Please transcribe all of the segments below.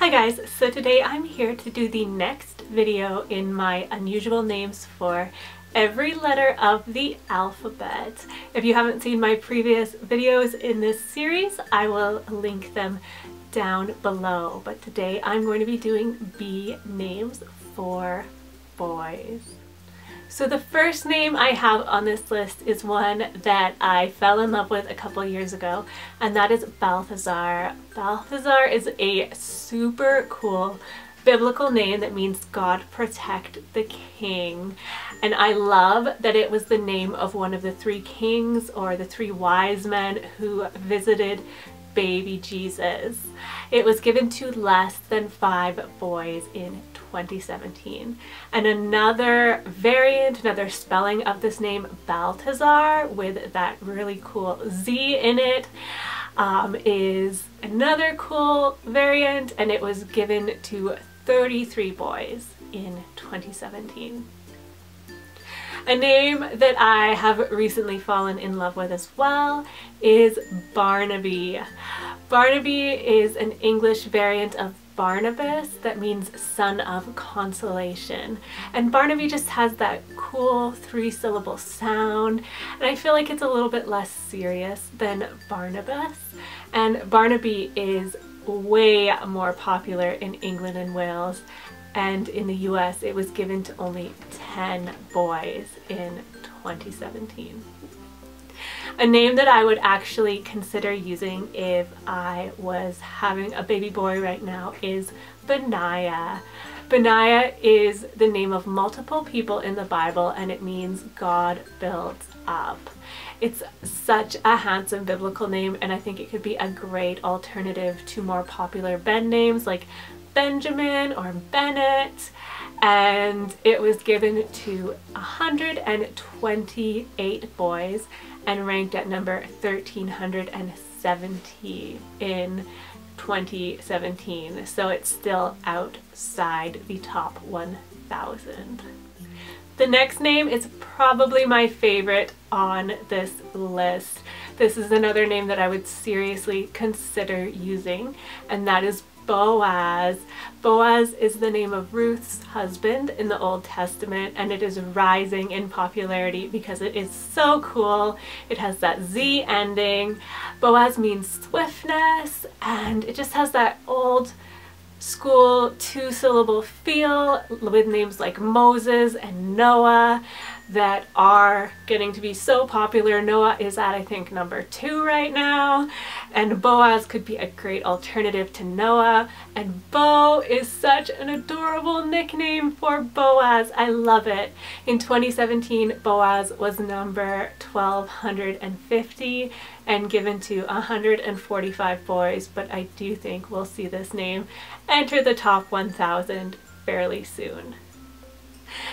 Hi guys, so today I'm here to do the next video in my unusual names for every letter of the alphabet. If you haven't seen my previous videos in this series, I will link them down below. But today I'm going to be doing B names for boys. So the first name I have on this list is one that I fell in love with a couple years ago, and that is Balthasar. Balthasar is a super cool biblical name that means God protect the king. And I love that it was the name of one of the three kings or the three wise men who visited baby Jesus. It was given to less than 5 boys in 2017. And another variant, another spelling of this name, Baltazar, with that really cool Z in it, is another cool variant, and it was given to 33 boys in 2017. A name that I have recently fallen in love with as well is Barnaby. Barnaby is an English variant of Barnabas that means son of consolation. And Barnaby just has that cool 3-syllable sound, and I feel like it's a little bit less serious than Barnabas. And Barnaby is way more popular in England and Wales, and in the US it was given to only 10 boys in 2017. A name that I would actually consider using if I was having a baby boy right now is Benaiah. Benaiah is the name of multiple people in the Bible, and it means God builds up. It's such a handsome biblical name, and I think it could be a great alternative to more popular Ben names like Benjamin or Bennett. And it was given to 128 boys and ranked at number 1370 in 2017. So it's still outside the top 1,000. The next name is probably my favorite on this list. This is another name that I would seriously consider using, and that is Boaz. Boaz is the name of Ruth's husband in the Old Testament, and it is rising in popularity because it is so cool. It has that Z ending. Boaz means swiftness, and it just has that old school 2-syllable feel with names like Moses and Noah that are getting to be so popular. Noah is at, I think, number 2 right now, and Boaz could be a great alternative to Noah. And Bo is such an adorable nickname for Boaz. I love it. In 2017, Boaz was number 1250 and given to 145 boys, but I do think we'll see this name enter the top 1,000 fairly soon.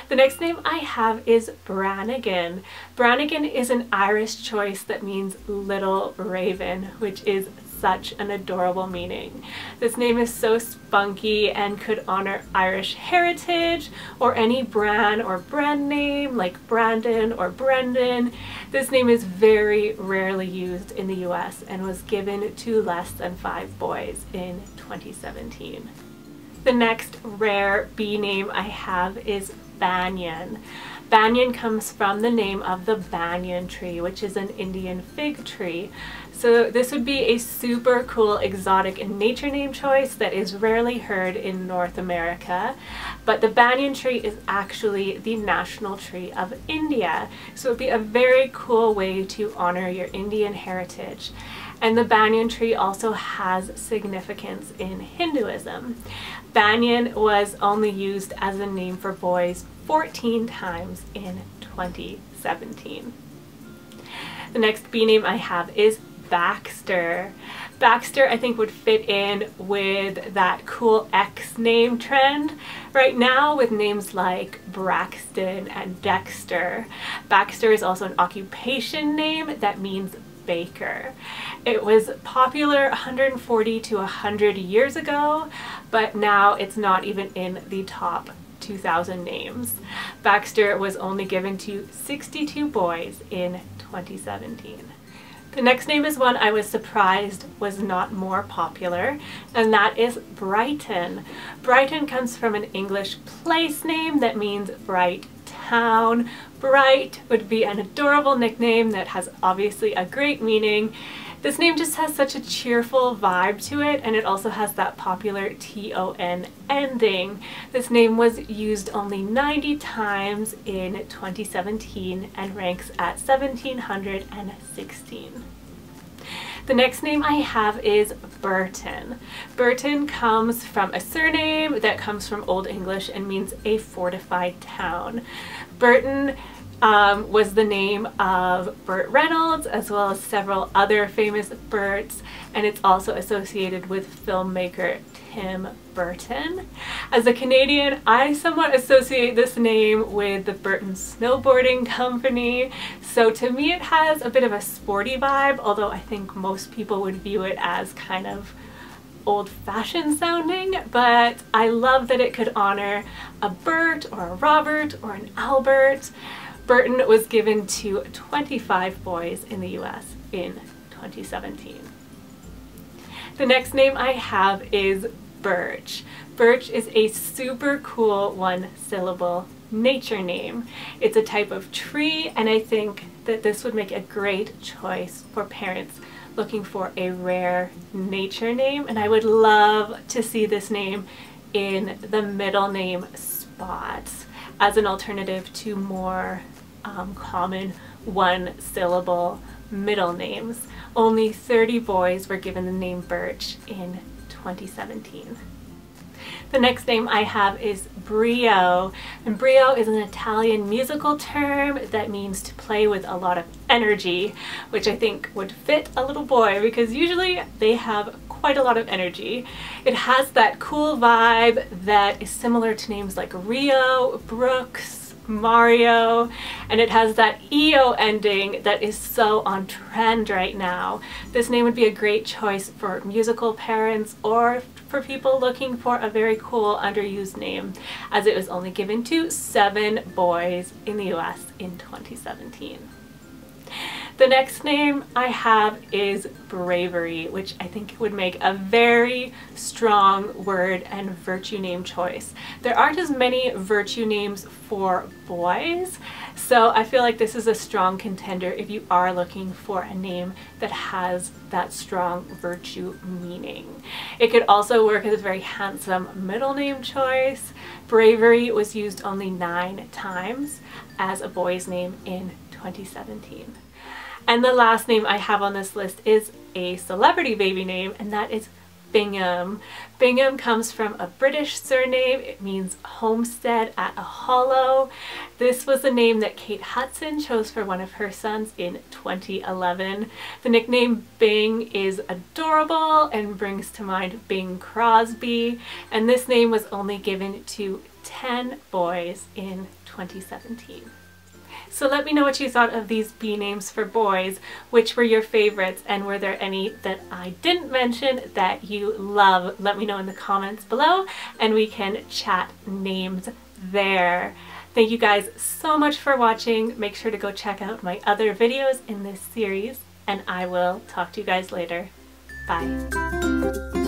The next name I have is Branigan. Branigan is an Irish choice that means little raven, which is such an adorable meaning. This name is so spunky and could honor Irish heritage or any Bran or Bren name like Brandon or Brendan. This name is very rarely used in the US and was given to less than 5 boys in 2017. The next rare B name I have is Banyan. Banyan comes from the name of the banyan tree, which is an Indian fig tree. So this would be a super cool exotic and nature name choice that is rarely heard in North America. But the banyan tree is actually the national tree of India. So it would be a very cool way to honor your Indian heritage. And the banyan tree also has significance in Hinduism. Banyan was only used as a name for boys 14 times in 2017. The next B name I have is Baxter. Baxter, I think, would fit in with that cool X name trend right now with names like Braxton and Dexter. Baxter is also an occupation name that means baker. It was popular 140 to 100 years ago, but now it's not even in the top 2,000 names. Baxter was only given to 62 boys in 2017. The next name is one I was surprised was not more popular, and that is Brighton. Brighton comes from an English place name that means bright town. Bright would be an adorable nickname that has obviously a great meaning. This name just has such a cheerful vibe to it, and it also has that popular T-O-N ending. This name was used only 90 times in 2017 and ranks at 1716. The next name I have is Burton. Burton comes from a surname that comes from Old English and means a fortified town. Burton was the name of Burt Reynolds, as well as several other famous Burts, and it's also associated with filmmaker Tim Burton. As a Canadian, I somewhat associate this name with the Burton Snowboarding Company, so to me it has a bit of a sporty vibe, although I think most people would view it as kind of old-fashioned sounding, but I love that it could honor a Bert or a Robert or an Albert. Burton was given to 25 boys in the US in 2017. The next name I have is Birch. Birch is a super cool one-syllable nature name. It's a type of tree, and I think that this would make a great choice for parents looking for a rare nature name, and I would love to see this name in the middle name spot as an alternative to more common one-syllable middle names. Only 30 boys were given the name Birch in 2017. The next name I have is Brio, and Brio is an Italian musical term that means to play with a lot of energy, which I think would fit a little boy because usually they have quite a lot of energy. It has that cool vibe that is similar to names like Rio, Brooks, Mario, and it has that EO ending that is so on trend right now. This name would be a great choice for musical parents or for people looking for a very cool underused name, as it was only given to 7 boys in the US in 2017. The next name I have is Bravery, which I think would make a very strong word and virtue name choice. There aren't as many virtue names for boys, so I feel like this is a strong contender if you are looking for a name that has that strong virtue meaning. It could also work as a very handsome middle name choice. Bravery was used only 9 times as a boy's name in 2017. And the last name I have on this list is a celebrity baby name, and that is Bingham. Bingham comes from a British surname. It means homestead at a hollow. This was the name that Kate Hudson chose for one of her sons in 2011. The nickname Bing is adorable and brings to mind Bing Crosby, and this name was only given to 10 boys in 2017. So let me know what you thought of these bee names for boys. Which were your favorites, and were there any that I didn't mention that you love? Let me know in the comments below and we can chat names there. Thank you guys so much for watching. Make sure to go check out my other videos in this series, and I will talk to you guys later. Bye.